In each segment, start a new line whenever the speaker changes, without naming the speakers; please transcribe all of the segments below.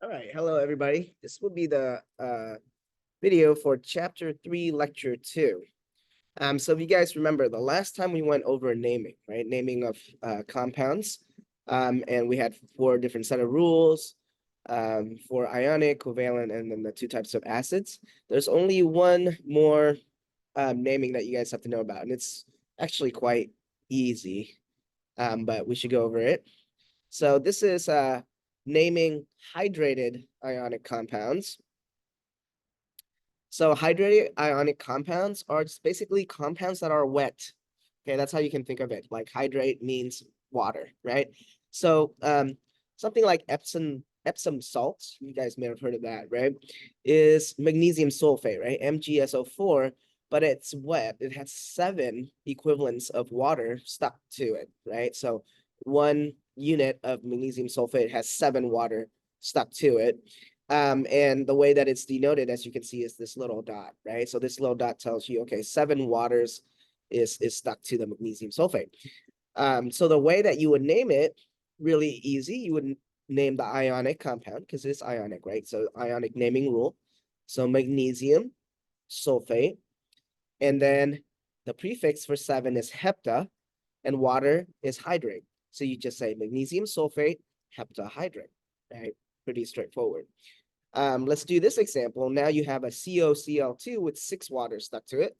All right, hello everybody. This will be the video for chapter 3, lecture 2. So if you guys remember, the last time we went over naming, right? Naming of compounds. And we had 4 different set of rules for ionic, covalent, and then the 2 types of acids. There's only one more naming that you guys have to know about, and it's actually quite easy, but we should go over it. So this is naming hydrated ionic compounds. So hydrated ionic compounds are just basically compounds that are wet. Okay, that's how you can think of it. Like hydrate means water, right? So something like Epsom salts, you guys may have heard of that, right? Is magnesium sulfate, right? MgSO4, but it's wet. It has 7 equivalents of water stuck to it, right? So 1 unit of magnesium sulfate has 7 water stuck to it. And the way that it's denoted, as you can see, is this little dot, right? So this little dot tells you, okay, 7 waters is stuck to the magnesium sulfate. So the way that you would name it, really easy, you would name the ionic compound, because it's ionic, right? So ionic naming rule. So magnesium sulfate, and then the prefix for 7 is hepta, and water is hydrate. So you just say magnesium sulfate, heptahydrate, right? Pretty straightforward. Let's do this example. Now you have a CoCl2 with 6 waters stuck to it.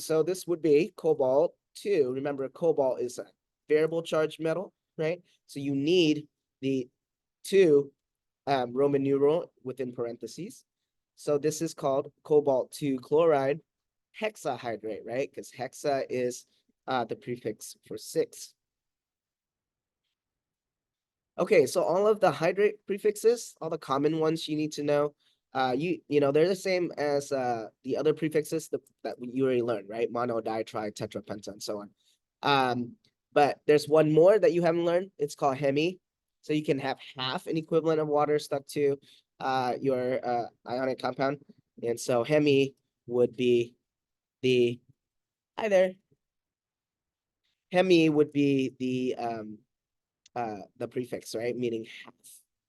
So this would be cobalt 2. Remember, cobalt is a variable charge metal, right? So you need the 2 Roman numeral within parentheses. So this is called cobalt 2 chloride hexahydrate, right? Because hexa is the prefix for 6. Okay, so all of the hydrate prefixes, all the common ones you need to know, you know, they're the same as the other prefixes that you already learned, right? Mono, di, tri, tetra, penta, and so on. But there's one more that you haven't learned. It's called hemi. So you can have half an equivalent of water stuck to your ionic compound. And so hemi would be the, hi there. Hemi would be the prefix, right? Meaning half.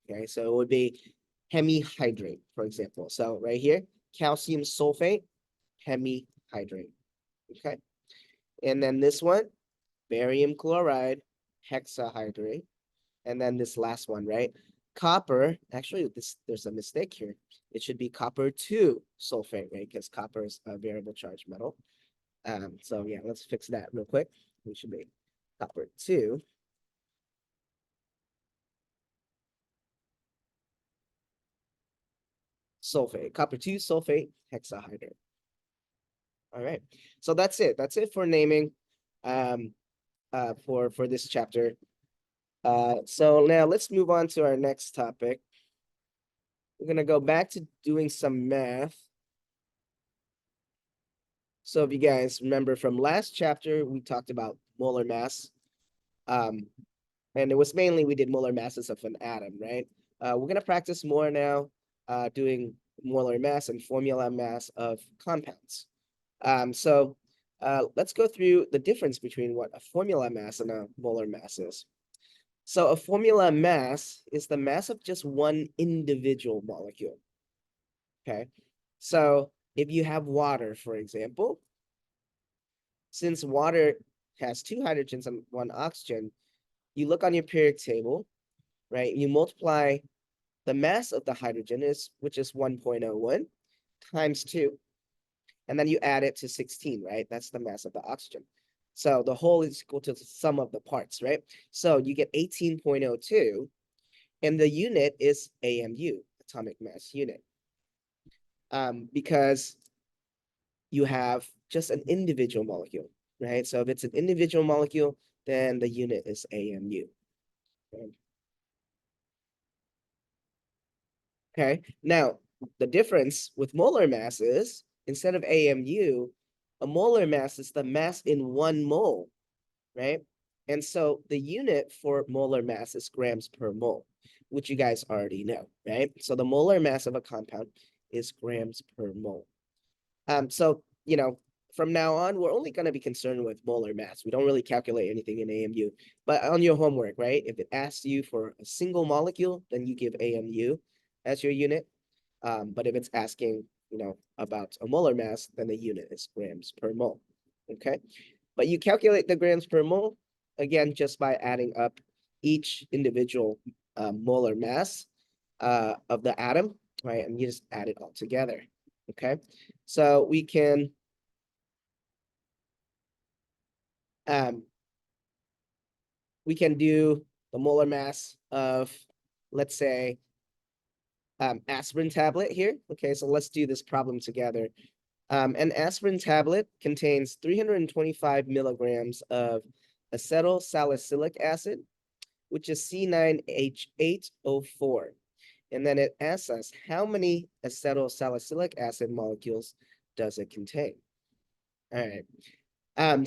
Okay, so it would be hemihydrate, for example. So right here, calcium sulfate, hemihydrate. Okay. And then this one, barium chloride, hexahydrate. And then this last one, right? Copper, actually, there's a mistake here. It should be copper 2 sulfate, right? Because copper is a variable charge metal. So yeah, let's fix that real quick. We should be copper 2 sulfate, copper 2 sulfate hexahydrate. All right. So that's it. That's it for naming for this chapter. So now let's move on to our next topic. We're going to go back to doing some math. So if you guys remember from last chapter, we talked about molar mass. And it was mainly we did molar masses of an atom, right? We're going to practice more now doing molar mass and formula mass of compounds. So let's go through the difference between what a formula mass and a molar mass is. So a formula mass is the mass of just one individual molecule. Okay. So if you have water, for example, since water has 2 hydrogens and 1 oxygen, you look on your periodic table, right? You multiply the mass of the hydrogen, which is 1.01, times 2. And then you add it to 16, right? That's the mass of the oxygen. So the whole is equal to the sum of the parts, right? So you get 18.02, and the unit is AMU, atomic mass unit, because you have just an individual molecule, right? So if it's an individual molecule, then the unit is AMU. Okay, now the difference with molar mass is instead of AMU, a molar mass is the mass in 1 mole, right? And so the unit for molar mass is grams per mole, which you guys already know, right? So the molar mass of a compound is grams per mole. So, you know, from now on, we're only going to be concerned with molar mass. We don't really calculate anything in AMU. But on your homework, right, if it asks you for a single molecule, then you give AMU as your unit. But if it's asking, about a molar mass, then the unit is grams per mole. Okay. But you calculate the grams per mole, again, just by adding up each individual molar mass of the atom, right? And you just add it all together. Okay. So we can do the molar mass of, let's say, aspirin tablet here. Okay, so let's do this problem together. An aspirin tablet contains 325 milligrams of acetyl salicylic acid, which is C9H8O4. And then it asks us, how many acetyl salicylic acid molecules does it contain? All right.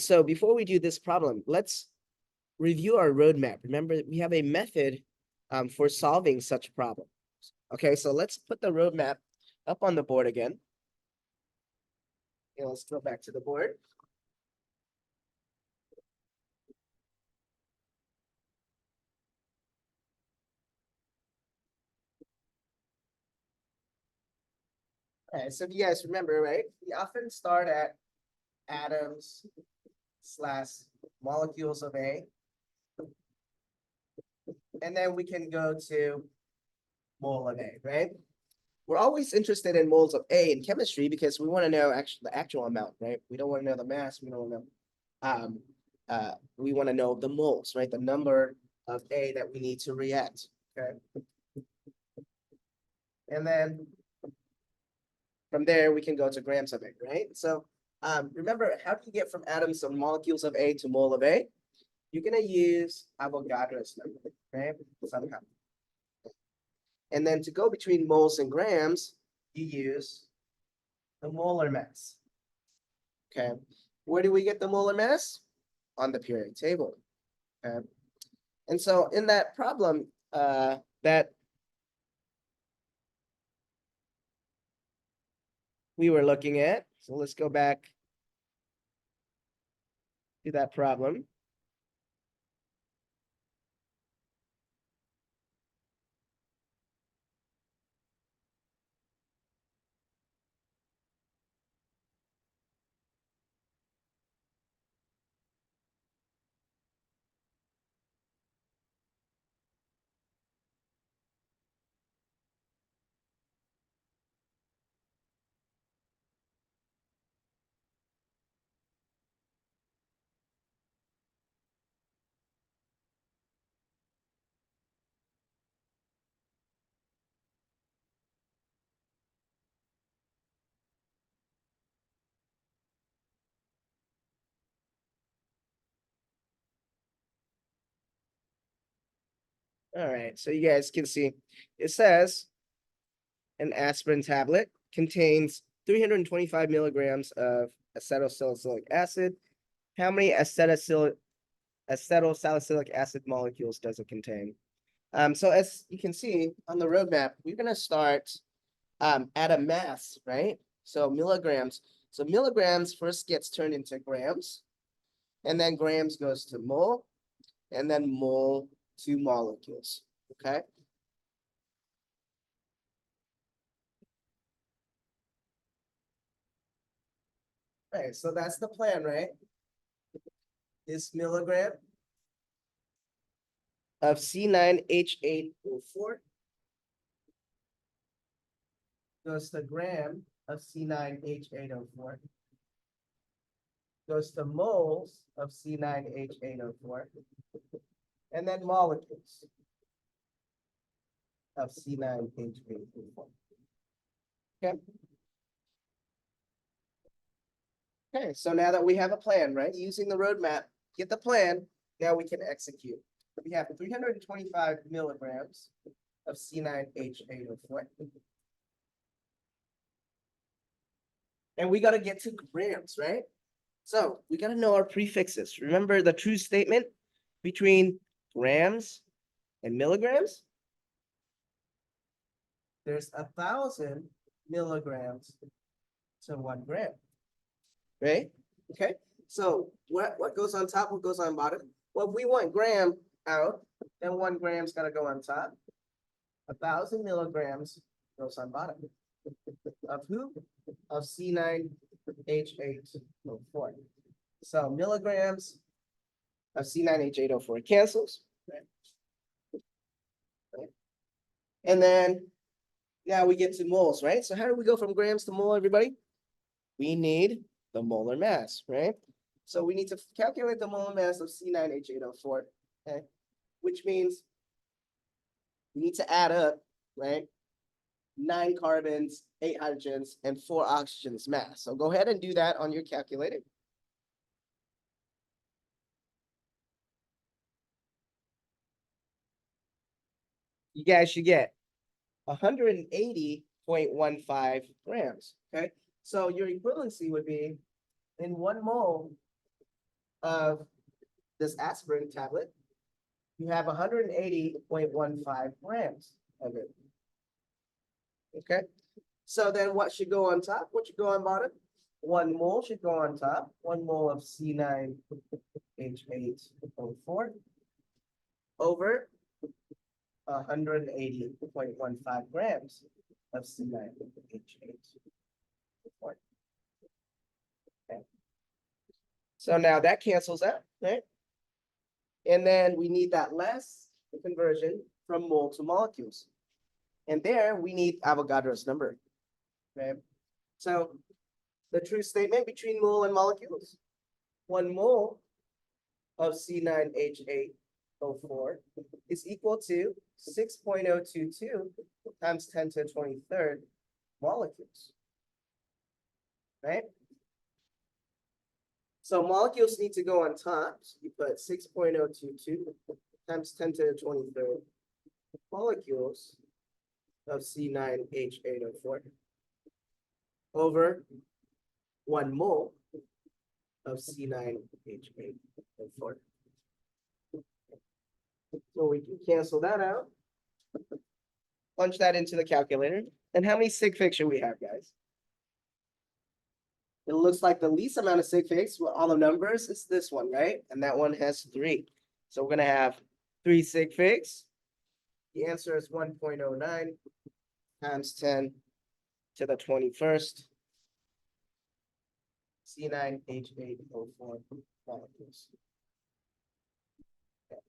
So before we do this problem, let's review our roadmap. Remember, we have a method for solving such problems. Okay, so let's put the roadmap up on the board again. And let's go back to the board. All right, so if you guys remember, right, we often start at atoms / molecules of A. And then we can go to mole of A, right? We're always interested in moles of A in chemistry because we want to know the actual amount, right? We don't want to know the mass. We don't want to know, we want to know the moles, right? The number of A that we need to react, okay? And then from there, we can go to grams of A, right? So remember, how do you get from atoms or molecules of A to mole of A? You're going to use Avogadro's number, right? Somehow. And then to go between moles and grams, you use the molar mass. Okay. Where do we get the molar mass? On the periodic table. Okay. And so in that problem that we were looking at, so let's go back to that problem. All right, so you guys can see it says an aspirin tablet contains 325 milligrams of acetyl salicylic acid. How many acetyl salicylic acid molecules does it contain? So as you can see on the roadmap, we're going to start at a mass, right? So milligrams. So milligrams first gets turned into grams, and then grams goes to mole, and then mole to molecules, okay? All right, so that's the plan, right? This milligram of C9H8O4 goes to gram of C9H8O4, goes to moles of C9H8O4, and then molecules of C9H8O4. Okay. Okay, so now that we have a plan, right? Using the roadmap, get the plan, now we can execute. We have 325 milligrams of C9H8O4. And we got to get to grams, right? So we got to know our prefixes. Remember the true statement between grams and milligrams? There's 1,000 milligrams to 1 gram, right? Okay, so what goes on top, what goes on bottom? Well, if we want gram out, then 1 gram's gotta go on top. 1,000 milligrams goes on bottom. Of who? Of C9H8O4. So milligrams of C9H8O4 cancels. Right? Right? And then now we get to moles, right? So how do we go from grams to mole, everybody? We need the molar mass, right? So we need to calculate the molar mass of C9H8O4, okay? Which means we need to add up, right? 9 carbons, 8 hydrogens, and 4 oxygens mass. So go ahead and do that on your calculator. You guys should get 180.15 grams, okay? So your equivalency would be in 1 mole of this aspirin tablet, you have 180.15 grams of it. Okay, so then what should go on top? What should go on bottom? 1 mole should go on top. 1 mole of C9H8O4 over 180.15 grams of C9H8O4. Okay. So now that cancels out, right? And then we need that less conversion from mole to molecules. And there we need Avogadro's number. Okay. So the true statement between mole and molecules, 1 mole of C9H8O4 is equal to 6.022 times 10 to the 23rd molecules. Right? So molecules need to go on top. So you put 6.022 times 10 to the 23rd molecules of C9H8O4 over 1 mole of C9H8O4. So we can cancel that out. Punch that into the calculator. And how many sig figs should we have, guys? It looks like the least amount of sig figs with all the numbers is this one, right? And that one has 3. So we're going to have 3 sig figs. The answer is 1.09 times 10 to the 21st C9H8O4 molecules. Okay.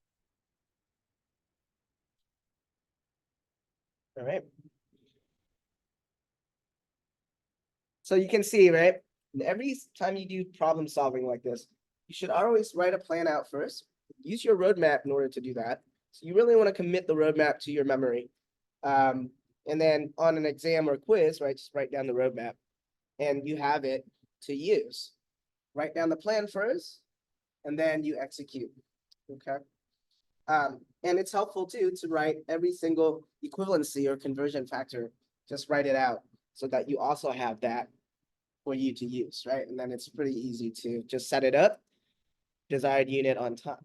All right. So you can see, right? Every time you do problem solving like this, you should always write a plan out first. Use your roadmap in order to do that. So you really want to commit the roadmap to your memory. And then on an exam or quiz, right, just write down the roadmap and you have it to use. Write down the plan first, and then you execute, okay? And it's helpful too to write every single equivalency or conversion factor. Just write it out so that you also have that for you to use, right? And then it's pretty easy to just set it up, desired unit on top.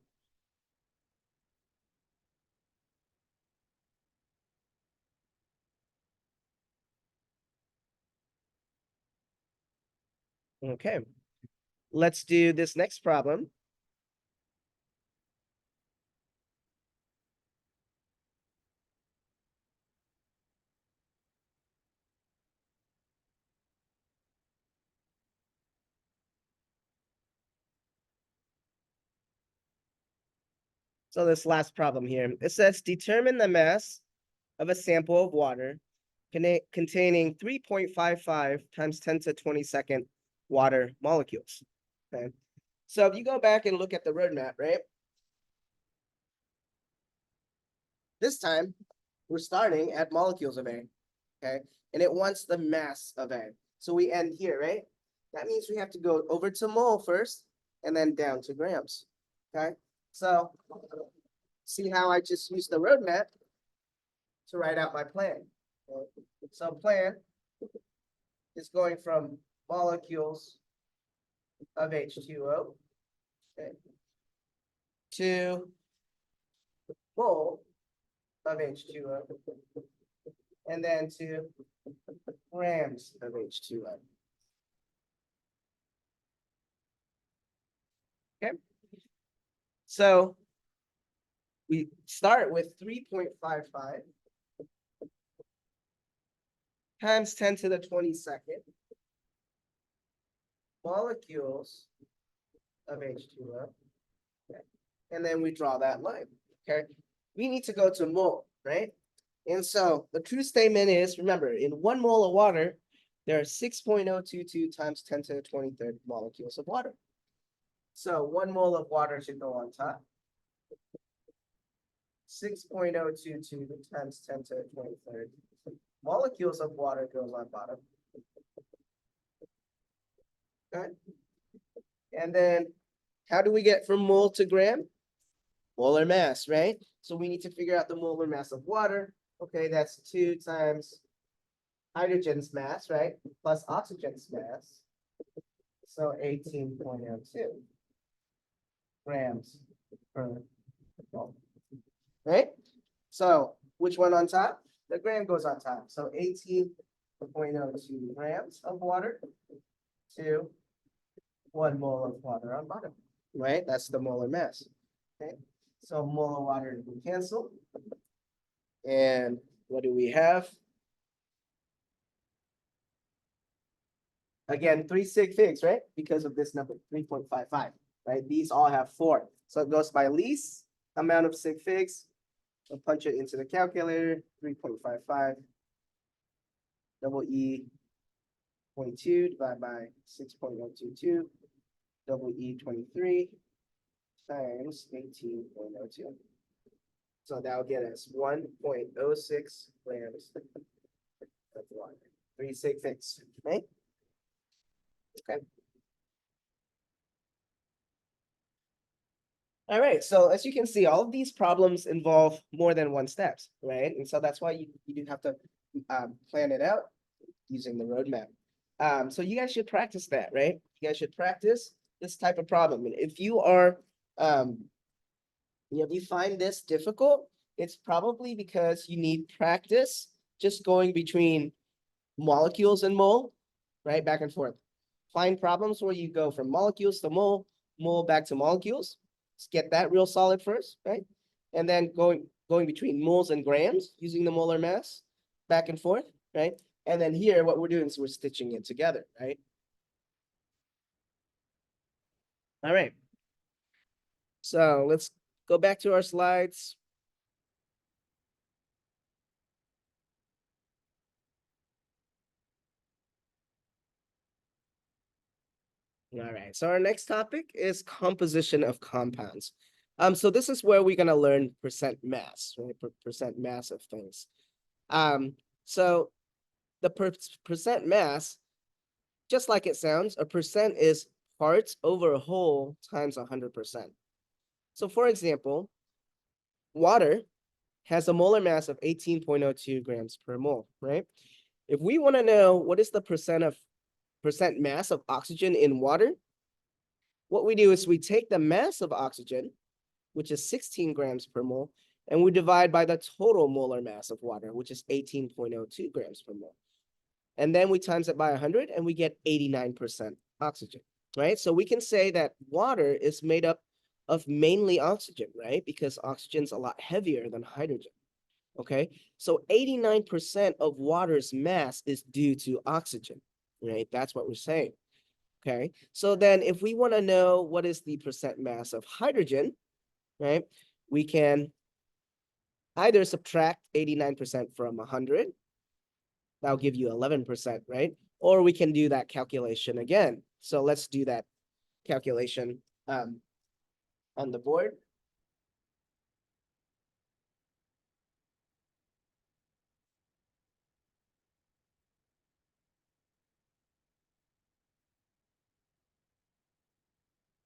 Okay, let's do this next problem. So this last problem here, it says determine the mass of a sample of water containing 3.55 times 10 to 22nd water molecules. Okay. So if you go back and look at the roadmap, right? This time we're starting at molecules of A, okay? And it wants the mass of A. So we end here, right? That means we have to go over to mole first and then down to grams, okay? So see how I just used the roadmap to write out my plan. Okay? So plan is going from molecules of H2O, okay, to mole of H2O, and then to grams of H2O. Okay. So we start with 3.55 times 10 to the 22nd molecules of H2O. Okay. And then we draw that line. Okay. We need to go to mole, right? And so the true statement is, remember, in 1 mole of water, there are 6.022 times 10 to the 23rd molecules of water. So 1 mole of water should go on top. 6.022 times 10 to the 23rd molecules of water goes on bottom. Okay. And then how do we get from mole to gram? Molar mass, right? So we need to figure out the molar mass of water. Okay, that's 2 times hydrogen's mass, right? Plus oxygen's mass. So 18.02 grams per mole, right? So which one on top? The gram goes on top. So 18.02 grams of water to 1 mole of water on bottom, right? That's the molar mass. Okay, so mole of water will cancel. And what do we have? Again, 3 sig figs, right? Because of this number, 3.55, right? These all have 4. So it goes by least amount of sig figs. So punch it into the calculator, 3.55 double E 22 divided by 6.122 double E 23 times 18.02. So that will get us 1.06 grams of water. 3 sig figs, right? Okay. All right, so as you can see, all of these problems involve more than one steps, right? And so that's why you do have to plan it out using the roadmap. So you guys should practice that, right? You guys should practice this type of problem. And if you are, if you find this difficult, it's probably because you need practice just going between molecules and mole, right? Back and forth. Find problems where you go from molecules to mole, mole back to molecules. Let's get that real solid first, right? And then going between moles and grams using the molar mass back and forth, right? And then here, what we're doing is we're stitching it together, right? All right. So let's go back to our slides. All right, so our next topic is composition of compounds. So this is where we're gonna learn percent mass, right? Percent mass of things. So the percent mass, just like it sounds, a percent is parts over a whole times 100%. So for example, water has a molar mass of 18.02 grams per mole, right? If we want to know what is the percent mass of oxygen in water, what we do is we take the mass of oxygen, which is 16 grams per mole, and we divide by the total molar mass of water, which is 18.02 grams per mole. And then we times it by 100 and we get 89% oxygen, right? So we can say that water is made up of mainly oxygen, right? Because oxygen's a lot heavier than hydrogen, okay? So 89% of water's mass is due to oxygen, right? That's what we're saying, okay? So then if we want to know what is the percent mass of hydrogen, right? We can either subtract 89% from 100. That'll give you 11%, right? Or we can do that calculation again. So let's do that calculation on the board.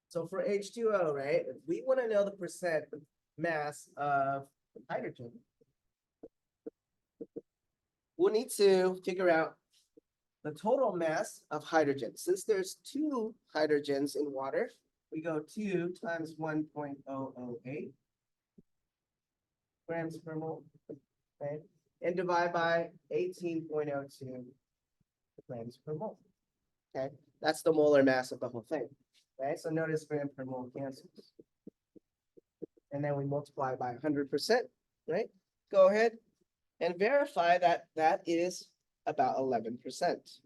So for H2O, right, if we want to know the percent mass of hydrogen, we'll need to figure out the total mass of hydrogen. Since there's 2 hydrogens in water, we go 2 times 1.008 grams per mole, okay? And divide by 18.02 grams per mole, okay? That's the molar mass of the whole thing. right? So notice gram per mole cancels. And then we multiply by 100%, right? Go ahead and verify that that is about 11%.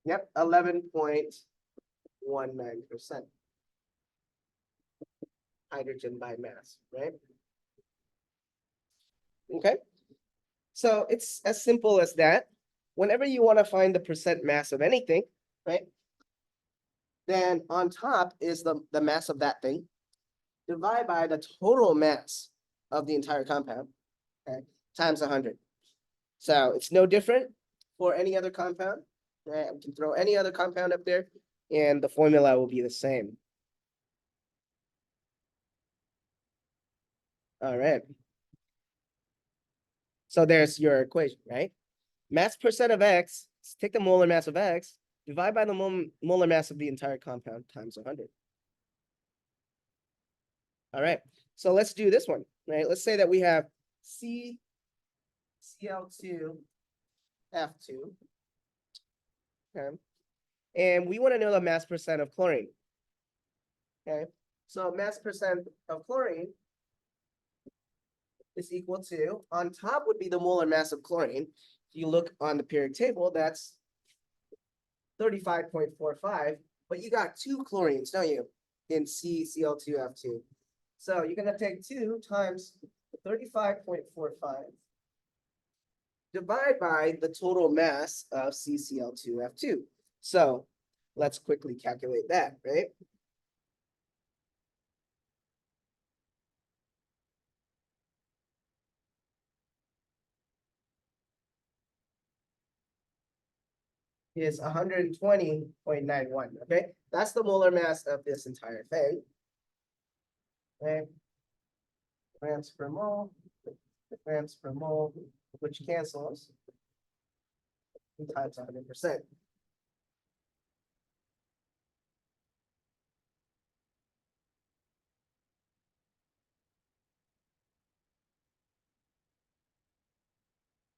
Yep, 11.19% hydrogen by mass, right? Okay, so it's as simple as that. Whenever you want to find the percent mass of anything, right? Then on top is the mass of that thing, divide by the total mass of the entire compound, okay, times 100. So it's no different for any other compound, right? We can throw any other compound up there, and the formula will be the same. All right. So there's your equation, right? Mass percent of X, take the molar mass of X, divide by the molar mass of the entire compound times 100. All right, so let's do this one, right? Let's say that we have CCl2, F2, okay? And we want to know the mass percent of chlorine, okay? So mass percent of chlorine is equal to, on top would be the molar mass of chlorine. If you look on the periodic table, that's 35.45, but you got two chlorines, don't you, in CCl2F2. So you're gonna take 2 times 35.45, divide by the total mass of CCl2F2. So let's quickly calculate that, right? Is 120.91, okay? That's the molar mass of this entire thing, okay? Grams per mole, which cancels times 100%.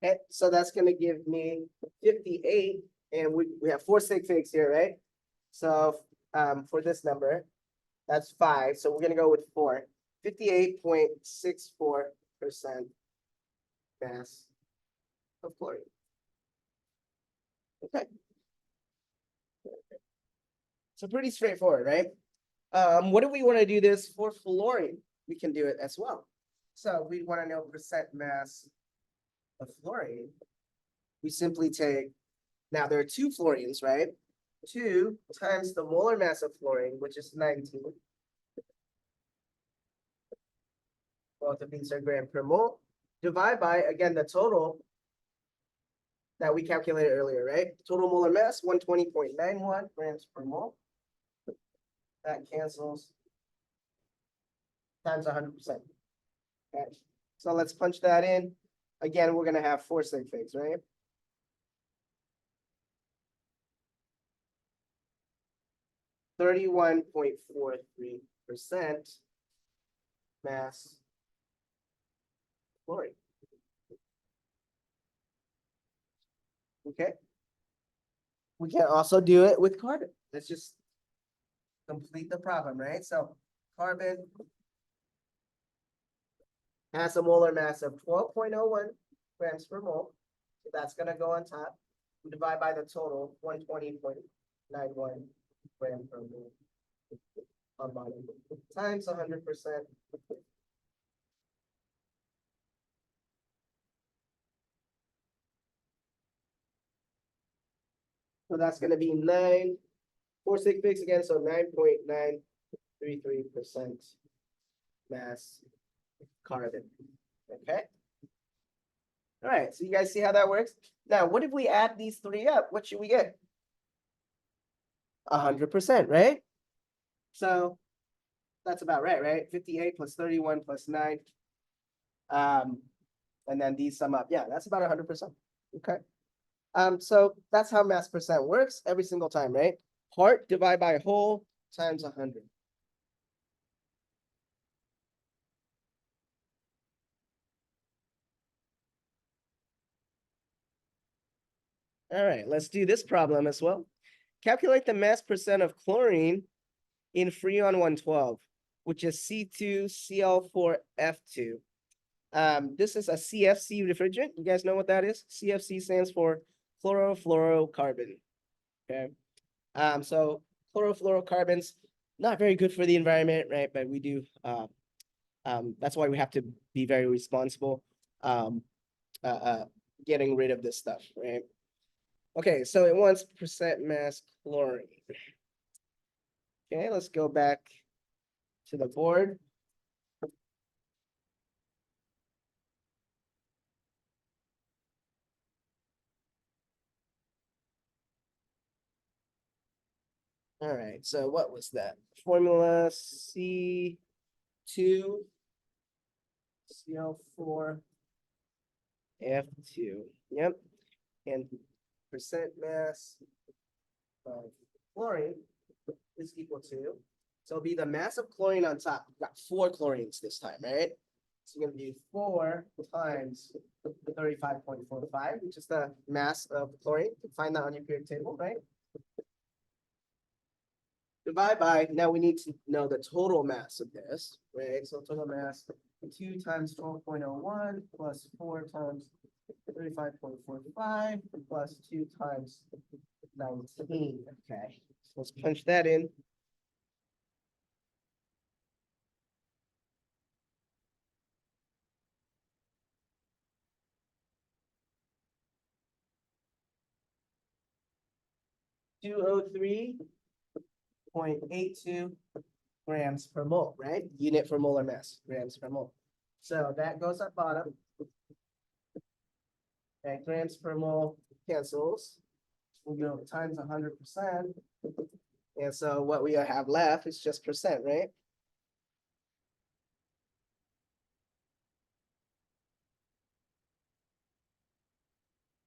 Okay, so that's going to give me 58, and we have 4 sig figs here, right? So for this number, that's 5. So we're going to go with 4. 58.64% mass of chlorine. Okay. So pretty straightforward, right? What do we want to do this for fluorine? We can do it as well. So we want to know percent mass of fluorine. We simply take, now there are 2 fluorines, right? 2 times the molar mass of fluorine, which is 19. Both of these are gram per mole. Divide by, again, the total that we calculated earlier, right? Total molar mass, 120.91 grams per mole. That cancels times 100%. Okay. So let's punch that in. Again, we're going to have 4 sig figs, right? (31.43% mass fluorine. Okay. We can also do it with carbon. Let's just complete the problem, right? So carbon has a molar mass of 12.01 grams per mole. So that's going to go on top. We divide by the total, 120.91 gram per mole on bottom, times 100%. So that's going to be 4 sig figs again, so 9.933% mass carbon. Okay. All right, so you guys see how that works? Now, what if we add these 3 up? What should we get? 100%, right? So that's about right? 58 plus 31 plus 9. And then these sum up. Yeah, that's about 100%. Okay. So that's how mass percent works every single time, right? Part divide by whole times 100. All right, let's do this problem as well. Calculate the mass percent of chlorine in Freon 112, which is C2Cl4F2. This is a CFC refrigerant. You guys know what that is? CFC stands for chlorofluorocarbon. Okay. So chlorofluorocarbons, not very good for the environment, right? But we do, that's why we have to be very responsible getting rid of this stuff, right? Okay, so it wants percent mass chlorine. Okay, let's go back to the board. All right, so what was that? Formula C2Cl4F2. Yep. And percent mass of chlorine is equal to, so it'll be the mass of chlorine on top. We've got 4 chlorines this time, right? So you're gonna do 4 times 35.45, which is the mass of chlorine. You can find that on your periodic table, right? Divide by, now we need to know the total mass of this, right? So total mass, 2 times 12.01 plus 4 times 35.45 plus 2 times 19. Okay, so let's punch that in. $203.82 grams per mole, right? Unit for molar mass, grams per mole. So that goes at bottom. Okay, grams per mole cancels. We go times 100%. And so what we have left is just percent, right?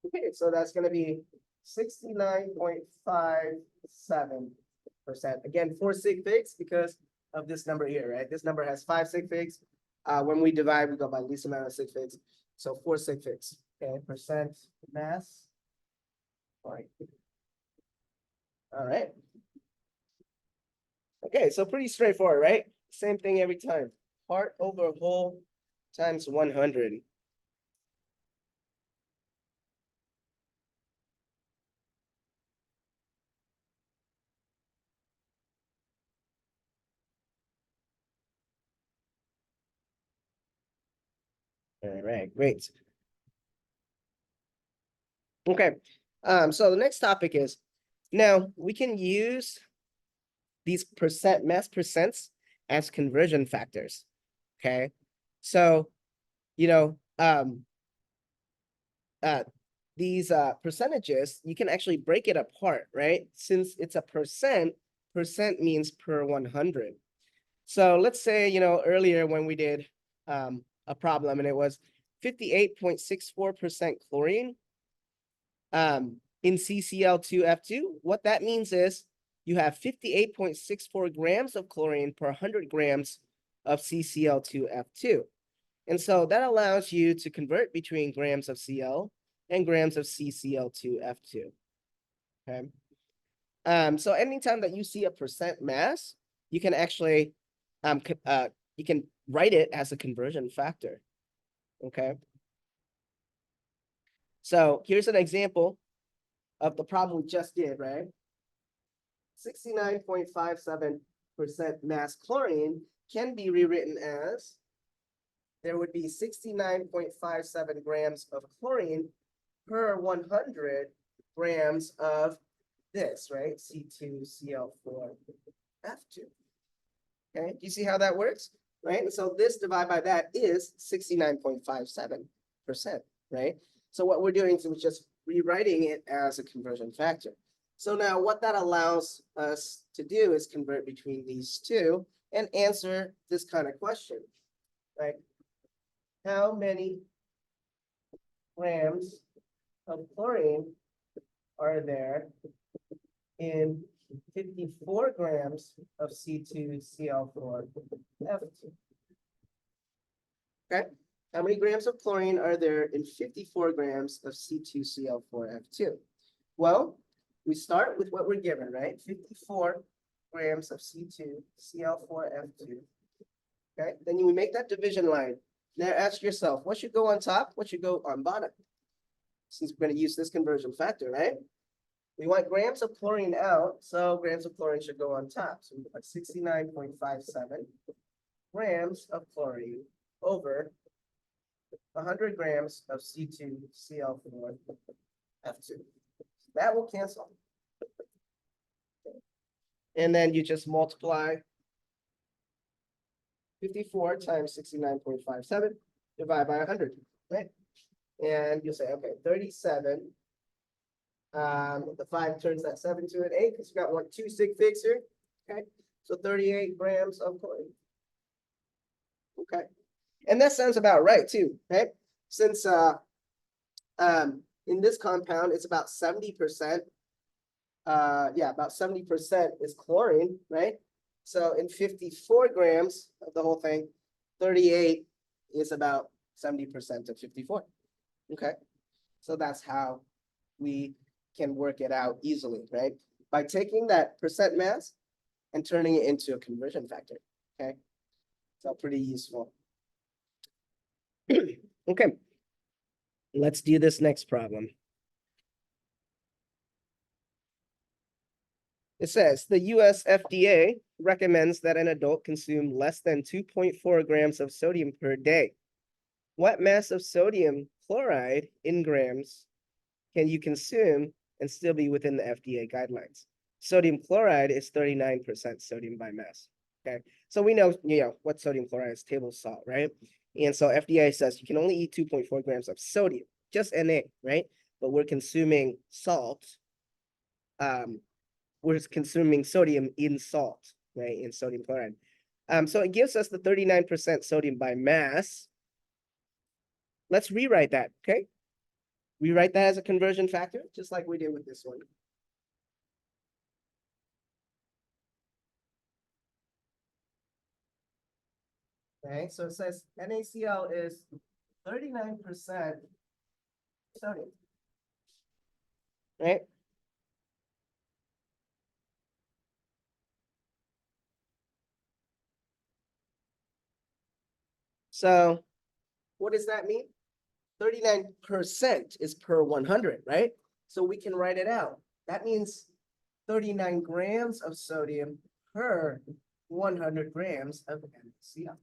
Okay, so that's going to be 69.57%. Again, 4 sig figs because of this number here, right? This number has 5 sig figs. When we divide, we go by least amount of sig figs. So 4 sig figs. Okay, percent mass. All right. Okay, so pretty straightforward, right? Same thing every time. Part over whole times 100. All right, great. Okay, so the next topic is, now we can use these mass percents as conversion factors. Okay, so these percentages, you can actually break it apart, right? Since it's a percent means per 100. So let's say, earlier when we did a problem and it was 58.64% chlorine in CCl2F2, what that means is you have 58.64 grams of chlorine per 100 grams of CCl2F2. And so that allows you to convert between grams of Cl and grams of CCl2F2. Okay. So anytime that you see a percent mass, you can actually you can write it as a conversion factor. Okay. So here's an example of the problem we just did, right? 69.57% mass chlorine can be rewritten as, there would be 69.57 grams of chlorine per 100 grams of this, right? C2Cl4F2. Okay, do you see how that works? Right, and so this divided by that is 69.57%, right? So what we're doing is we're just rewriting it as a conversion factor. So now what that allows us to do is convert between these two and answer this kind of question, right? How many grams of chlorine are there in 54 grams of C2Cl4F2? Okay, how many grams of chlorine are there in 54 grams of C2Cl4F2? Well, we start with what we're given, right? 54 grams of C2Cl4F2. Okay, then you make that division line. Now ask yourself, what should go on top? What should go on bottom? Since we're going to use this conversion factor, right? We want grams of chlorine out, so grams of chlorine should go on top. So we put 69.57 grams of chlorine over 100 grams of C2Cl4F2. That will cancel. And then you just multiply 54 times 69.57 divided by 100, right? And you'll say, okay, 37. The 5 turns that 7 to an 8 because you got 2 sig figs here. Okay, so 38 grams of chlorine. Okay, and that sounds about right too, right? Since in this compound it's about 70%. Yeah, about 70% is chlorine, right? So in 54 grams of the whole thing, 38 is about 70% of 54. Okay, so that's how we can work it out easily, right? By taking that percent mass and turning it into a conversion factor, okay? So pretty useful. Okay, let's do this next problem. It says the US FDA recommends that an adult consume less than 2.4 grams of sodium per day. What mass of sodium chloride in grams can you consume and still be within the FDA guidelines? Sodium chloride is 39% sodium by mass. Okay, so we know, what sodium chloride is, table salt, right? And so FDA says you can only eat 2.4 grams of sodium, just Na, right? But we're consuming salt. We're consuming sodium in salt, right? In sodium chloride. So it gives us the 39% sodium by mass. Let's rewrite that, okay? Rewrite that as a conversion factor, just like we did with this one. Okay, so it says NaCl is 39% sodium, right? So what does that mean? 39% is per 100, right? So we can write it out. That means 39 grams of sodium per 100 grams of NaCl,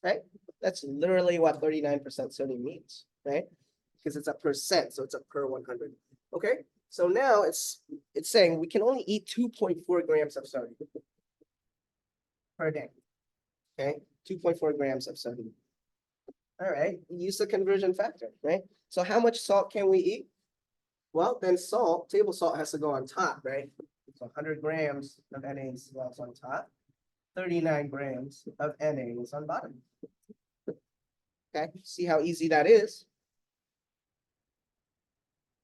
right? That's literally what 39% sodium means, right? Because it's a percent, so it's a per 100. Okay, so now it's saying we can only eat 2.4 grams of sodium per day. Okay, 2.4 grams of sodium. All right, use the conversion factor, right? So how much salt can we eat? Well, then salt, table salt has to go on top, right? So 100 grams of NaCl is on top. 39 grams of Na is on bottom. Okay, see how easy that is?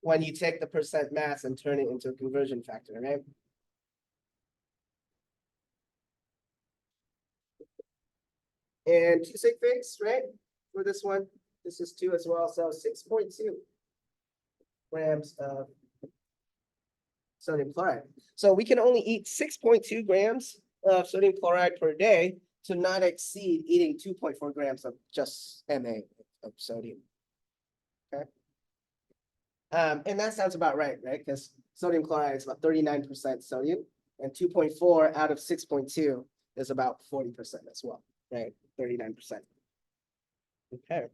When you take the percent mass and turn it into a conversion factor, right? And 2 sig figs, right? For this one, this is 2 as well, so 6.2 grams of sodium chloride. So we can only eat 6.2 grams of sodium chloride per day to not exceed eating 2.4 grams of just Na of sodium. Okay. And that sounds about right, right? Because sodium chloride is about 39% sodium, and 2.4 out of 6.2 is about 40% as well, right? 39%. Okay.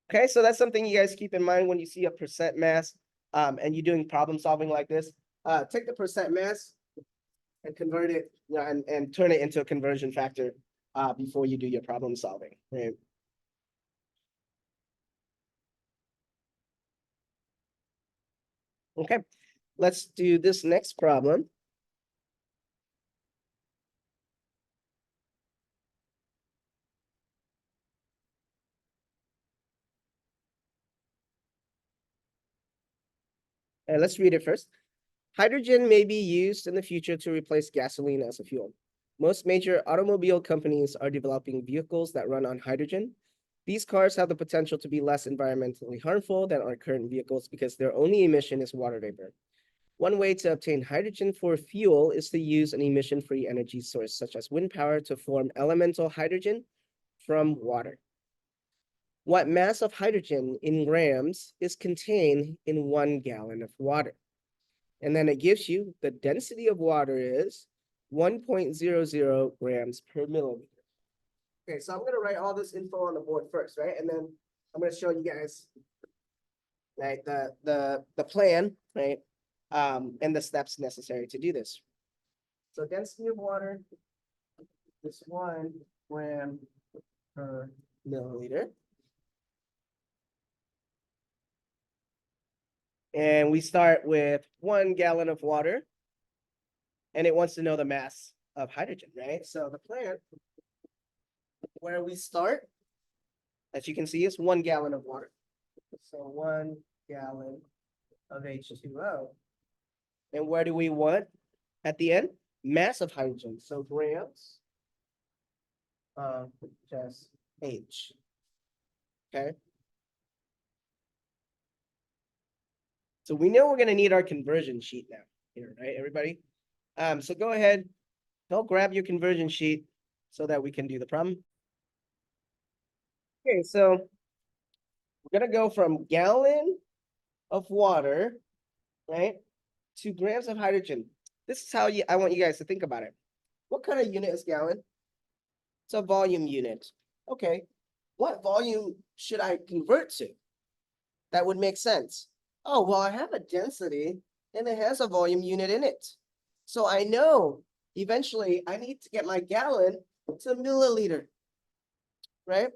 Okay, so that's something you guys keep in mind when you see a percent mass and you're doing problem solving like this. Take the percent mass and convert it, and turn it into a conversion factor before you do your problem solving, right? Okay, let's do this next problem. And let's read it first. Hydrogen may be used in the future to replace gasoline as a fuel. Most major automobile companies are developing vehicles that run on hydrogen. These cars have the potential to be less environmentally harmful than our current vehicles because their only emission is water vapor. One way to obtain hydrogen for fuel is to use an emission-free energy source, such as wind power, to form elemental hydrogen from water. What mass of hydrogen in grams is contained in 1 gallon of water? And then it gives you the density of water is 1.00 grams per milliliter. Okay, so I'm gonna write all this info on the board first, right? And then I'm gonna show you guys, right, the plan, right, and the steps necessary to do this. So density of water is 1 gram per milliliter. And we start with 1 gallon of water, and it wants to know the mass of hydrogen, right? So the plan where we start, as you can see, is 1 gallon of water. So 1 gallon of H2O. And where do we want at the end? Mass of hydrogen. So grams of just H. Okay. So we know we're going to need our conversion sheet now here, right, everybody? So go ahead, go grab your conversion sheet so that we can do the problem. Okay, so we're going to go from gallon of water, right, to grams of hydrogen. This is how I want you guys to think about it. What kind of unit is gallon? It's a volume unit. Okay, what volume should I convert to? That would make sense. Oh, well, I have a density and it has a volume unit in it. So I know eventually I need to get my gallon to milliliter, right?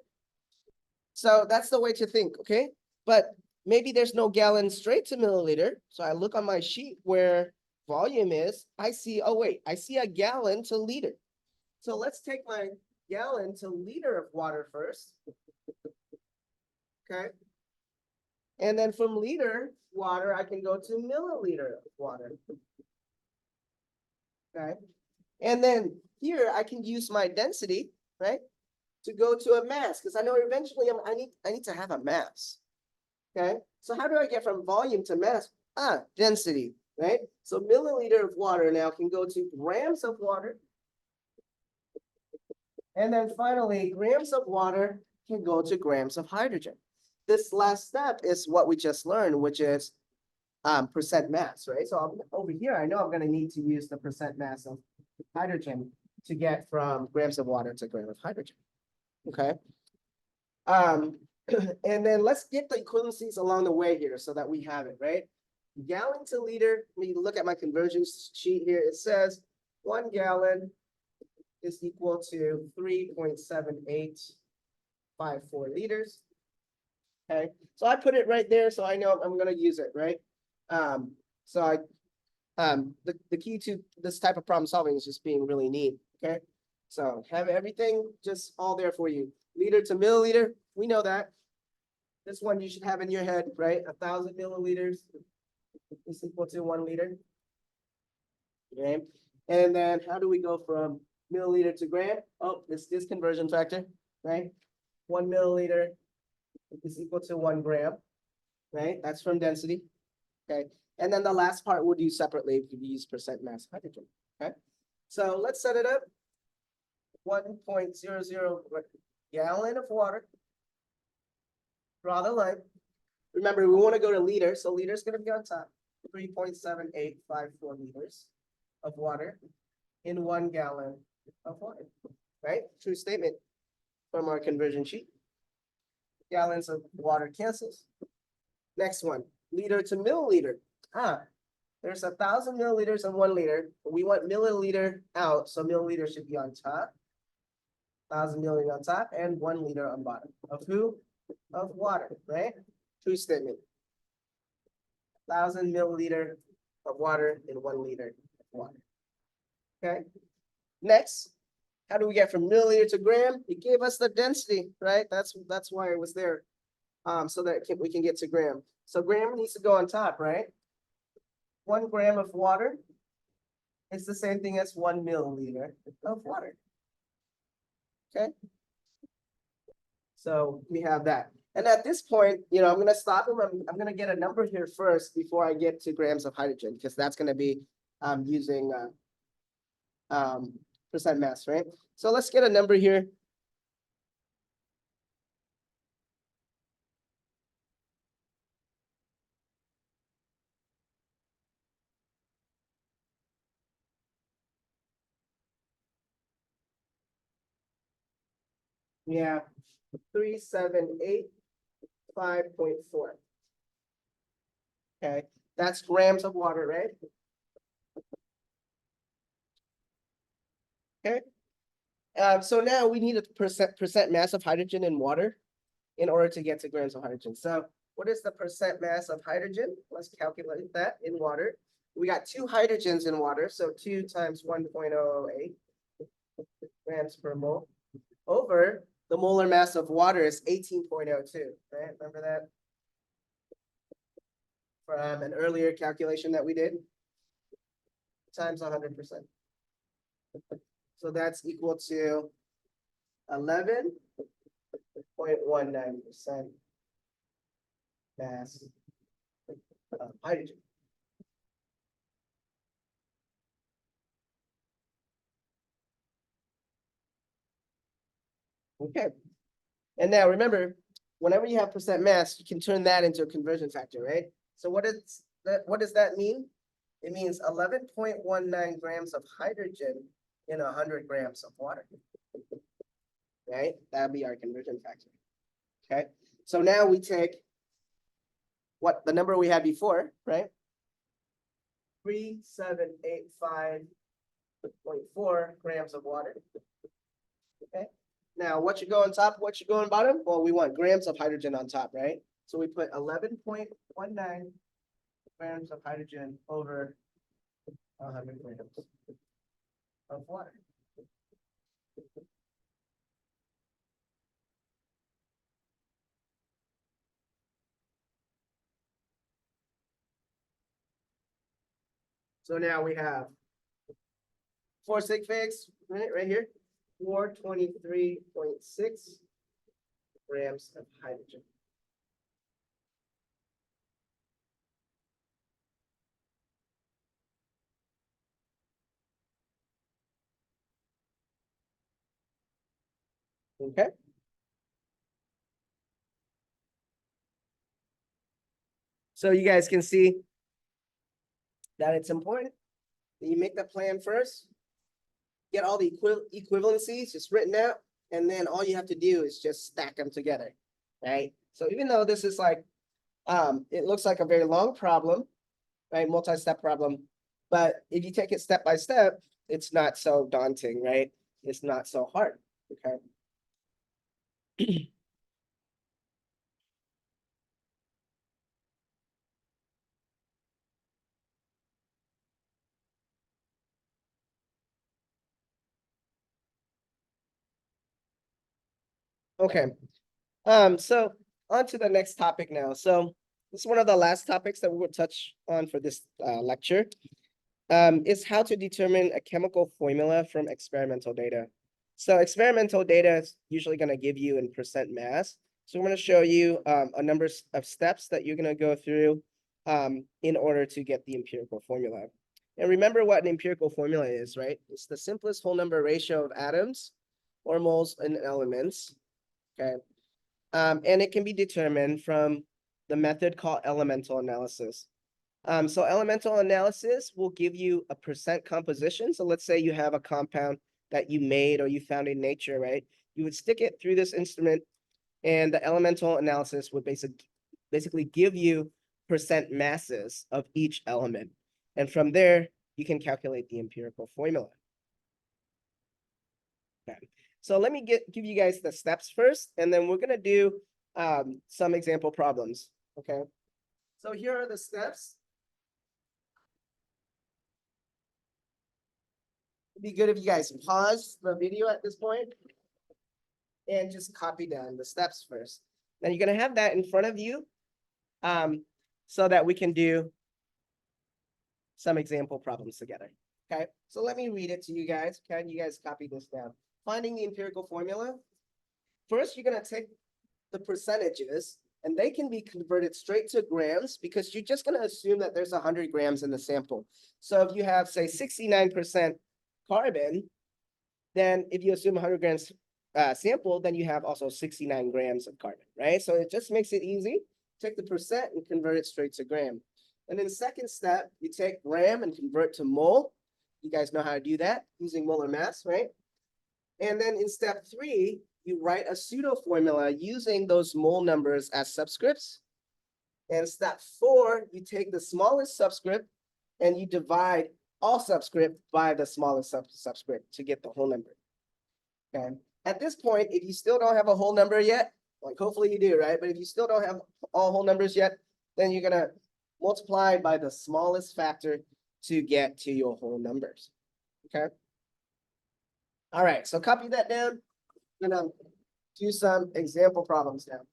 So that's the way to think, okay? But maybe there's no gallon straight to milliliter. So I look on my sheet where volume is, I see, oh wait, I see a gallon to liter. So let's take my gallon to liter of water first, okay? And then from liter water, I can go to milliliter of water. Okay. And then here I can use my density, right, to go to a mass, because I know eventually I need to have a mass. Okay. So how do I get from volume to mass? Density, right? So milliliter of water now can go to grams of water. And then finally, grams of water can go to grams of hydrogen. This last step is what we just learned, which is percent mass, right? So over here, I know I'm going to need to use the percent mass of hydrogen to get from grams of water to gram of hydrogen. Okay. And then let's get the equivalencies along the way here so that we have it, right? Gallon to liter, when you look at my conversion sheet here, it says 1 gallon is equal to 3.7854 liters. Okay, so I put it right there so I know I'm going to use it, right? The key to this type of problem solving is just being really neat, okay? So have everything just all there for you. Liter to milliliter, we know that. This one you should have in your head, right? 1,000 milliliters is equal to 1 liter. Okay, and then how do we go from milliliter to gram? Oh, it's this conversion factor, right? 1 milliliter is equal to 1 gram, right? That's from density. Okay, and then the last part we'll do separately if you use percent mass hydrogen. Okay, so let's set it up. 1.00 gallon of water. Draw the line. Remember, we want to go to liter, so liter is going to be on top. 3.7854 liters of water in 1 gallon of water, right? True statement from our conversion sheet. Gallons of water cancels. Next one, liter to milliliter. There's 1,000 milliliters and 1 liter. We want milliliter out, so milliliter should be on top. 1,000 milliliter on top and 1 liter on bottom. Of who? Of water, right? True statement. 1,000 milliliter of water in 1 liter of water. Okay. Next, how do we get from milliliter to gram? It gave us the density, right? That's why it was there, so that we can get to gram. So gram needs to go on top, right? 1 gram of water is the same thing as 1 milliliter of water. Okay. So we have that. And at this point, I'm gonna stop him. I'm gonna get a number here first before I get to grams of hydrogen, because that's gonna be using percent mass, right? So let's get a number here. We have 3785.4. Okay, that's grams of water, right? Okay. So now we need a percent mass of hydrogen in water in order to get to grams of hydrogen. So what is the percent mass of hydrogen? Let's calculate that in water. We got 2 hydrogens in water, so 2 times 1.008 grams per mole over the molar mass of water is 18.02, right? Remember that from an earlier calculation that we did? Times 100%. So that's equal to 11.19% mass of hydrogen. Okay. And now remember, whenever you have percent mass, you can turn that into a conversion factor, right? So what does that mean? It means 11.19 grams of hydrogen in 100 grams of water. Right? That'll be our conversion factor. Okay. So now we take what the number we had before, right? 3785.4 grams of water. Okay. Now, what should go on top? What should go on bottom? Well, we want grams of hydrogen on top, right? So we put 11.19 grams of hydrogen over 100 grams of water. So now we have 4 sig figs, right here, 423.6 grams of hydrogen. Okay. So you guys can see that it's important that you make the plan first, get all the equivalencies just written out, and then all you have to do is just stack them together, right? So even though this is like, it looks like a very long problem, right? Multi-step problem, but if you take it step by step, it's not so daunting, right? It's not so hard, okay? Okay, so on to the next topic now. So this is one of the last topics that we will touch on for this lecture. Is how to determine a chemical formula from experimental data. So experimental data is usually going to give you in percent mass. So I'm going to show you a number of steps that you're going to go through in order to get the empirical formula. And remember what an empirical formula is, right? It's the simplest whole number ratio of atoms or moles in elements, okay? And it can be determined from the method called elemental analysis. So elemental analysis will give you a percent composition. So let's say you have a compound that you made or you found in nature, right? You would stick it through this instrument, and the elemental analysis would basically give you percent masses of each element. And from there, you can calculate the empirical formula. Okay. So let me give you guys the steps first, and then we're gonna do some example problems, okay? So here are the steps. It'd be good if you guys pause the video at this point and just copy down the steps first. Then you're gonna have that in front of you so that we can do some example problems together, okay? So let me read it to you guys. Can you guys copy this down? Finding the empirical formula. First, you're gonna take the percentages, and they can be converted straight to grams because you're just going to assume that there's 100 grams in the sample. So if you have, say, 69% carbon, then if you assume 100 grams sample, then you have also 69 grams of carbon, right? So it just makes it easy. Take the percent and convert it straight to gram. And then the second step, you take gram and convert to mole. You guys know how to do that using molar mass, right? And then in step 3, you write a pseudo formula using those mole numbers as subscripts. And step 4, you take the smallest subscript and you divide all subscript by the smallest subscript to get the whole number. Okay. At this point, if you still don't have a whole number yet, like hopefully you do, right? But if you still don't have all whole numbers yet, then you're gonna multiply by the smallest factor to get to your whole numbers. Okay. All right, so copy that down. I'm gonna do some example problems now.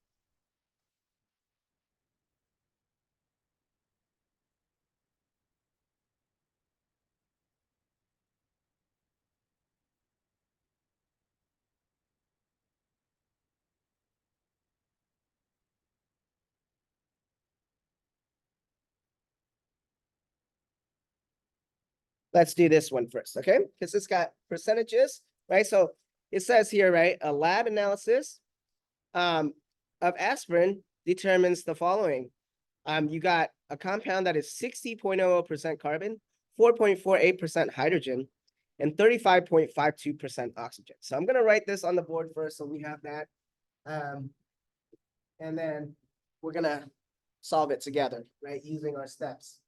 Let's do this one first, okay? Because it's got percentages, right? So it says here, right, a lab analysis of aspirin determines the following. You got a compound that is 60.00% carbon, 4.48% hydrogen, and 35.52% oxygen. So I'm gonna write this on the board first so we have that. And then we're gonna solve it together, right, using our steps.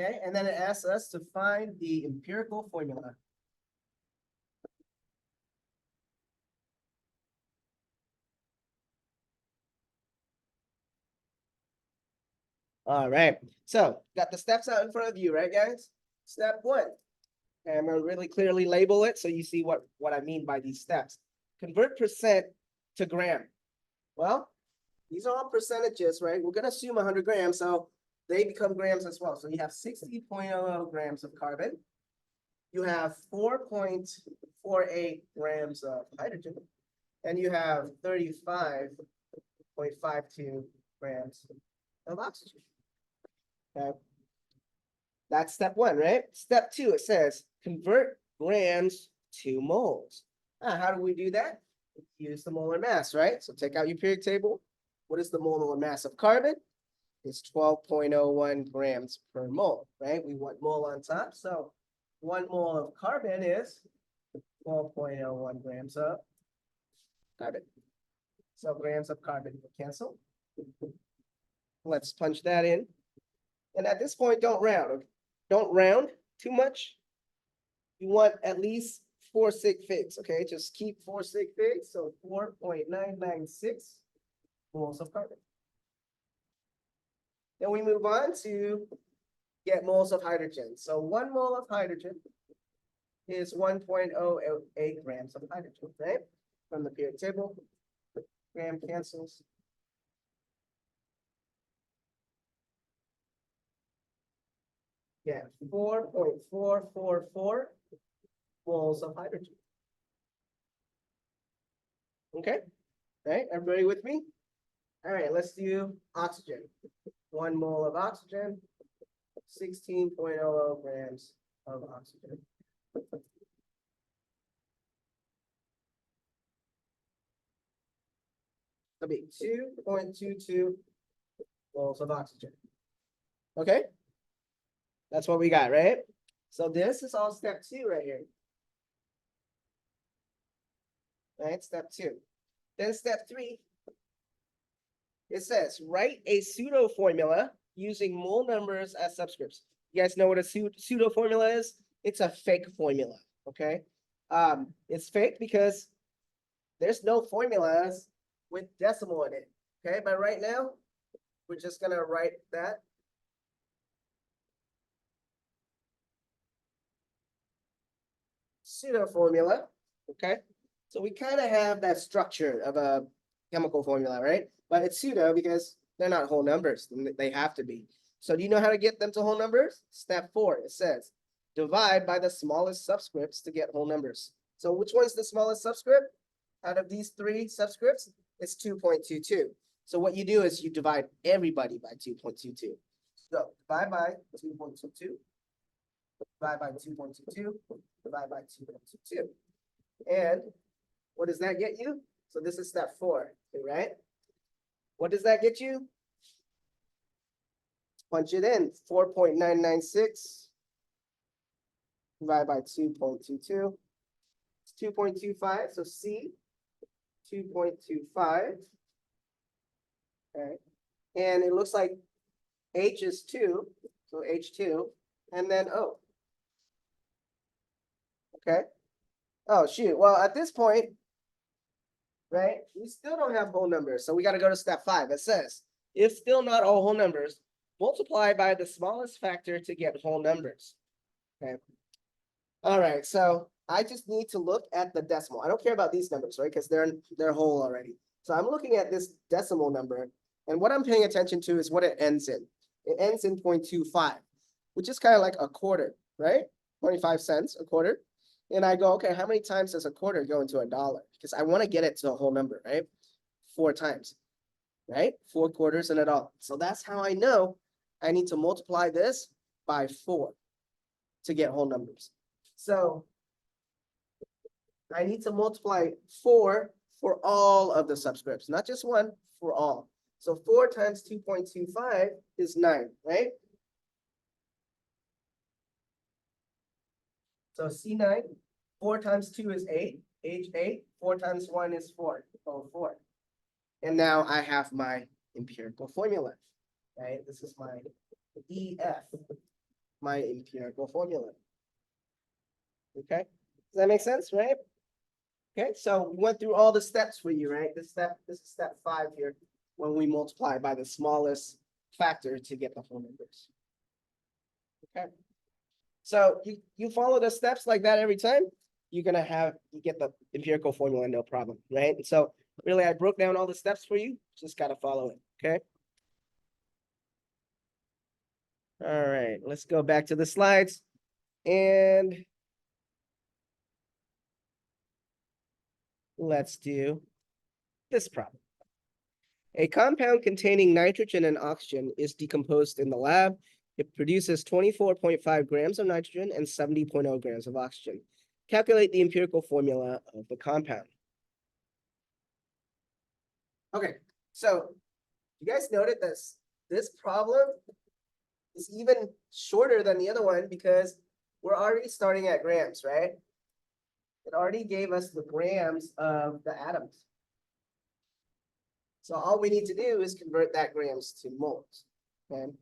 Okay, and then it asks us to find the empirical formula. All right, so got the steps out in front of you, right, guys? Step 1, and I'm gonna really clearly label it so you see what I mean by these steps. Convert percent to gram. Well, these are all percentages, right? We're gonna assume 100 grams, so they become grams as well. So you have 60.00 grams of carbon. You have 4.48 grams of hydrogen, and you have 35.52 grams of oxygen. Okay. That's step 1, right? Step 2, it says convert grams to moles. How do we do that? Use the molar mass, right? So take out your periodic table. What is the molar mass of carbon? It's 12.01 grams per mole, right? We want mole on top. So 1 mole of carbon is 12.01 grams of carbon. So grams of carbon will cancel. Let's punch that in. And at this point, don't round. Don't round too much. You want at least 4 sig figs, okay? Just keep 4 sig figs, so 4.996 moles of carbon. Then we move on to get moles of hydrogen. So 1 mole of hydrogen is 1.08 grams of hydrogen, right? From the periodic table, gram cancels. Yeah, 4.444 moles of hydrogen. Okay, right? Everybody with me? All right, let's do oxygen. 1 mole of oxygen, 16.00 grams of oxygen. That'll be 2.22 moles of oxygen. Okay, that's what we got, right? So this is all step 2 right here. Right, step 2. Then step 3, it says write a pseudo formula using mole numbers as subscripts. You guys know what a pseudo formula is? It's a fake formula, okay? It's fake because there's no formulas with decimal in it, okay? But right now, we're just gonna write that. Pseudo formula, okay? So we kind of have that structure of a chemical formula, right? But it's pseudo because They're not whole numbers. They have to be. So do you know how to get them to whole numbers? Step 4, it says, divide by the smallest subscripts to get whole numbers. So which one's the smallest subscript? Out of these 3 subscripts, it's 2.22. So what you do is you divide everybody by 2.22. So divide by 2.22, divide by 2.22, divide by 2.22. And what does that get you? So this is step 4, right? What does that get you? Punch it in, 4.996 divided by 2.22. It's 2.25, so C, 2.25. Okay. And it looks like H is 2, so H2, and then O. Okay. Oh, shoot. Well, at this point, right, we still don't have whole numbers, so we got to go to step 5. It says, if still not all whole numbers, multiply by the smallest factor to get whole numbers. Okay. All right, so I just need to look at the decimal. I don't care about these numbers, right? Because they're whole already. So I'm looking at this decimal number, and what I'm paying attention to is what it ends in. It ends in 0.25, which is kind of like a quarter, right? 25 cents, a quarter. And I go, okay, how many times does a quarter go into a dollar? Because I want to get it to a whole number, right? 4 times, right? 4 quarters and a dollar. So that's how I know I need to multiply this by 4 to get whole numbers. So I need to multiply 4 for all of the subscripts, not just one, for all. So 4 times 2.25 is 9, right? So C9, 4 times 2 is 8, H8, 4 times 1 is 4, oh, 4. And now I have my empirical formula, right? This is my EF, my empirical formula. Okay, does that make sense, right? Okay, so we went through all the steps for you, right? This is step 5 here, when we multiply by the smallest factor to get the whole numbers. Okay, so you follow the steps like that every time, you get the empirical formula, no problem, right? And so really, I broke down all the steps for you, just gotta follow it, okay? All right, let's go back to the slides, and let's do this problem. A compound containing nitrogen and oxygen is decomposed in the lab. It produces 24.5 grams of nitrogen and 70.0 grams of oxygen. Calculate the empirical formula of the compound. Okay, so you guys noted this problem is even shorter than the other one because we're already starting at grams, right? It already gave us the grams of the atoms. So all we need to do is convert that grams to moles, okay?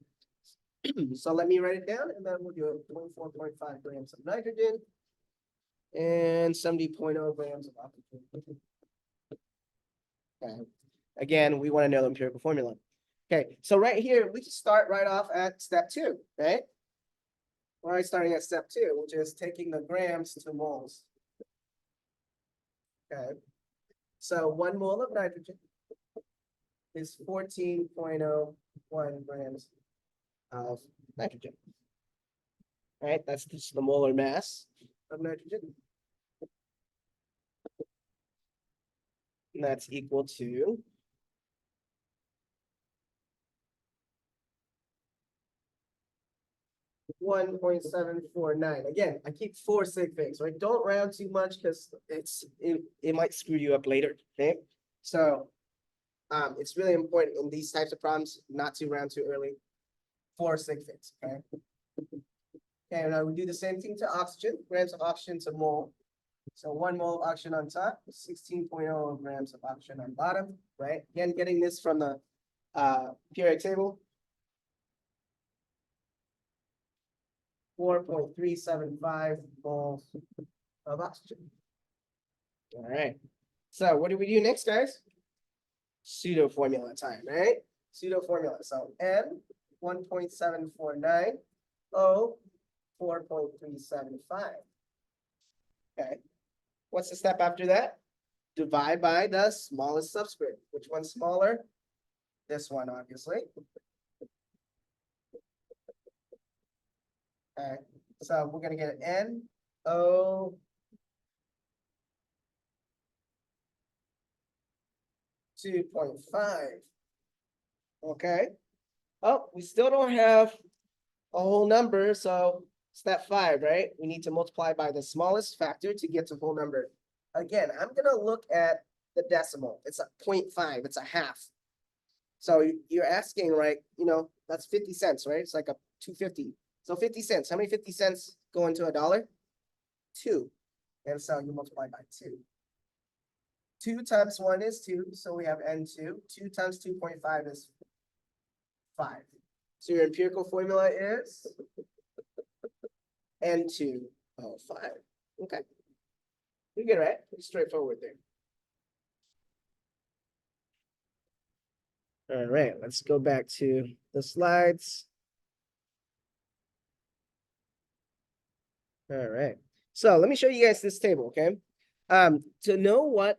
So let me write it down, and then we'll do 24.5 grams of nitrogen and 70.0 grams of oxygen. Okay. Again, we want to know the empirical formula. Okay, so right here, we just start right off at step 2, right? We're already starting at step 2, which is taking the grams to moles. Okay, so 1 mole of nitrogen is 14.01 grams of nitrogen. All right, that's just the molar mass of nitrogen. And that's equal to 1.749. Again, I keep 4 sig figs, right? Don't round too much because it might screw you up later. Okay, so it's really important in these types of problems not to round too early. 4 sig figs. Okay. Okay, now we do the same thing to oxygen, grams of oxygen to mole. So 1 mole of oxygen on top, 16.0 grams of oxygen on bottom, right? Again, getting this from the periodic table. 4.375 moles of oxygen. All right. So what do we do next, guys? Pseudo formula time, right? Pseudo formula. So M 1.749, O 4.375. Okay. What's the step after that? Divide by the smallest subscript. Which one's smaller? this one, obviously. Okay, so we're gonna get NO 2.5. Okay. Oh, we still don't have a whole number, so step 5, right? We need to multiply by the smallest factor to get to whole number. Again, I'm gonna look at the decimal. It's a 0.5, it's a half. So you're asking, right, that's 50 cents, right? It's like a 250. So 50 cents. How many 50 cents go into a dollar? 2. And so you multiply by 2. 2 times 1 is 2, so we have N2. 2 times 2.5 is 5. So your empirical formula is N2O5. Okay. You're good, right? Pretty straightforward there. All right, let's go back to the slides. All right. So let me show you guys this table, okay? To know what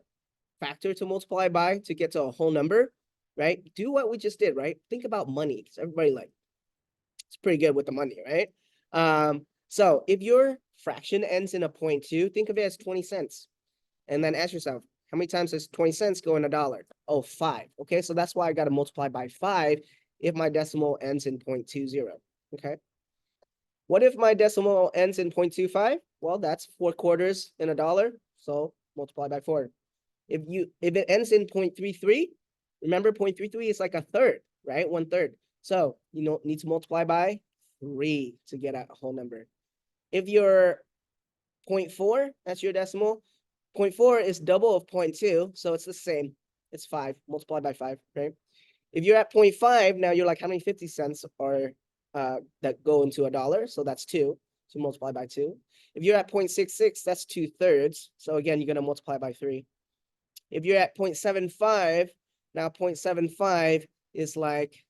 factor to multiply by to get to a whole number, right? Do what we just did, right? Think about money, because everybody it's pretty good with the money, right? So if your fraction ends in a 0.2, think of it as 20 cents. And then ask yourself, how many times does 20 cents go in a dollar? Oh, 5. Okay, so that's why I got to multiply by 5 if my decimal ends in 0.20. Okay. What if my decimal ends in 0.25? Well, that's 4 quarters in a dollar. So multiply by 4. If it ends in 0.33, remember 0.33 is like a third, right? 1/3. So you need to multiply by 3 to get a whole number. If you're 0.4, that's your decimal. 0.4 is double of 0.2, so it's the same. It's 5, multiplied by 5, right? If you're at 0.5, now you're like, how many 50 cents are that go into a dollar? So that's 2, so multiply by 2. If you're at 0.66, that's 2/3. So again, you're gonna multiply by 3. If you're at 0.75, now 0.75 is like,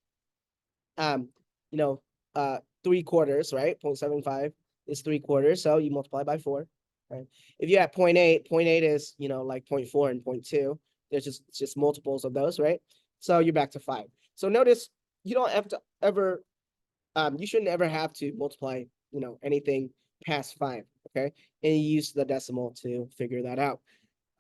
3 quarters, right? 0.75 is 3 quarters, so you multiply by 4, right? If you're at 0.8, 0.8 is, like 0.4 and 0.2. There's just multiples of those, right? So you're back to 5. So notice you don't have to ever, you shouldn't ever have to multiply, anything past 5, okay? And you use the decimal to figure that out.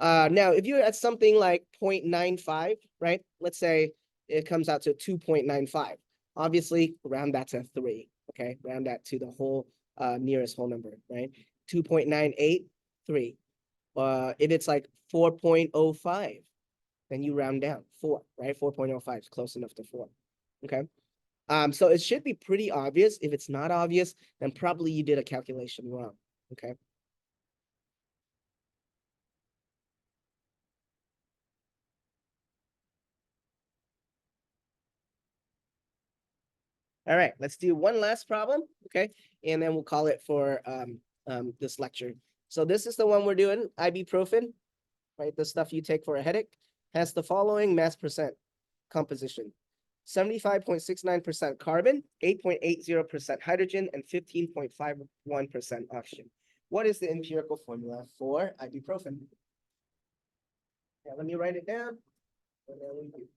Now, if you're at something like 0.95, right? Let's say it comes out to 2.95. Obviously, round that to 3, okay? Round that to the whole nearest whole number, right? 2.983. If it's like 4.05, then you round down 4, right? 4.05 is close enough to 4, okay? So it should be pretty obvious. If it's not obvious, then probably you did a calculation wrong, okay? All right, let's do one last problem, okay? And then we'll call it for this lecture. So this is the one we're doing, ibuprofen, right? The stuff you take for a headache, has the following mass percent composition. 75.69% carbon, 8.80% hydrogen, and 15.51% oxygen. What is the empirical formula for ibuprofen? Yeah, let me write it down. And then we do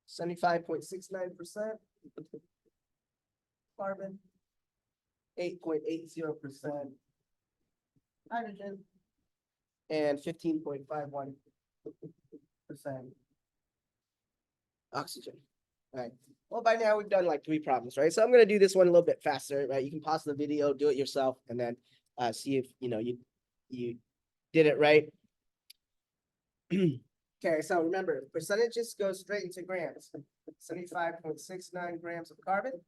75.69% carbon, 8.80% hydrogen, and 15.51% oxygen. All right. Well, by now we've done like 3 problems, right? So I'm going to do this one a little bit faster, right? You can pause the video, do it yourself, and then see if you did it right. Okay, so remember, percentages go straight into grams. 75.69 grams of carbon,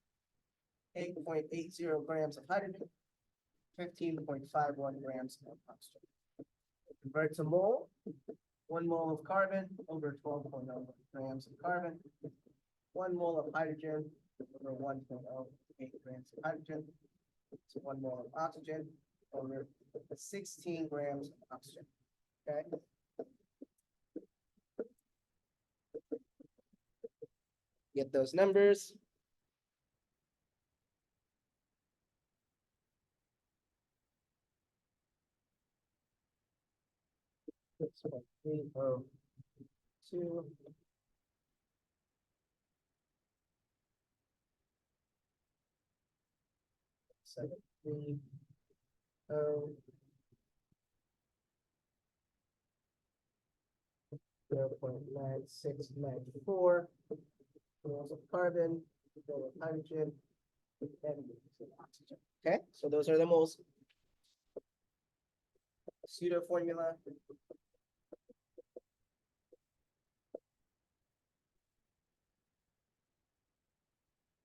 8.80 grams of hydrogen, 15.51 grams of oxygen. Convert to mole. 1 mole of carbon over 12.0 grams of carbon. 1 mole of hydrogen over 1.08 grams of hydrogen. So 1 mole of oxygen over 16 grams of oxygen. Okay. Get those numbers. That's 302 0.730 0.9694 moles of carbon, moles of hydrogen, and oxygen. Okay, so those are the moles. Pseudo formula.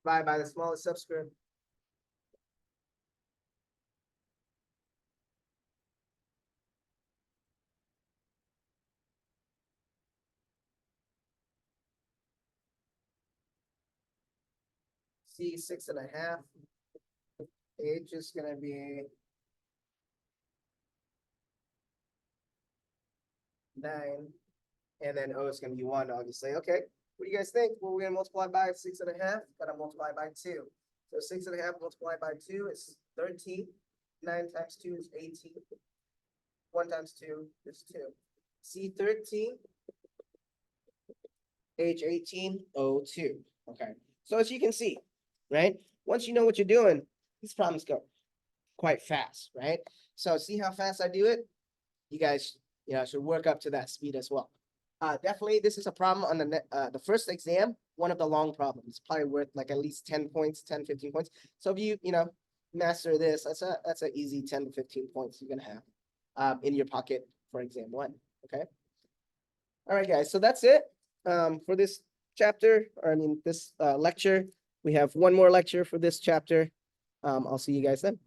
Divided by the smallest subscript. C 6.5. H is gonna be 9, and then O is gonna be 1, obviously. Okay, what do you guys think? Well, we're gonna multiply by 6.5, gotta multiply by 2. So 6.5 multiplied by 2 is 13. 9 times 2 is 18. 1 times 2 is 2. C 13, H 18, O 2. Okay, so as you can see, right? Once you know what you're doing, these problems go quite fast, right? So see how fast I do it? You guys, should work up to that speed as well. Definitely, this is a problem on the first exam, one of the long problems, probably worth like at least 10 points, 10, 15 points. So if you, master this, that's an easy 10 to 15 points you're gonna have in your pocket for exam 1, okay? All right, guys, so that's it for this chapter, or I mean, this lecture. We have one more lecture for this chapter. I'll see you guys then.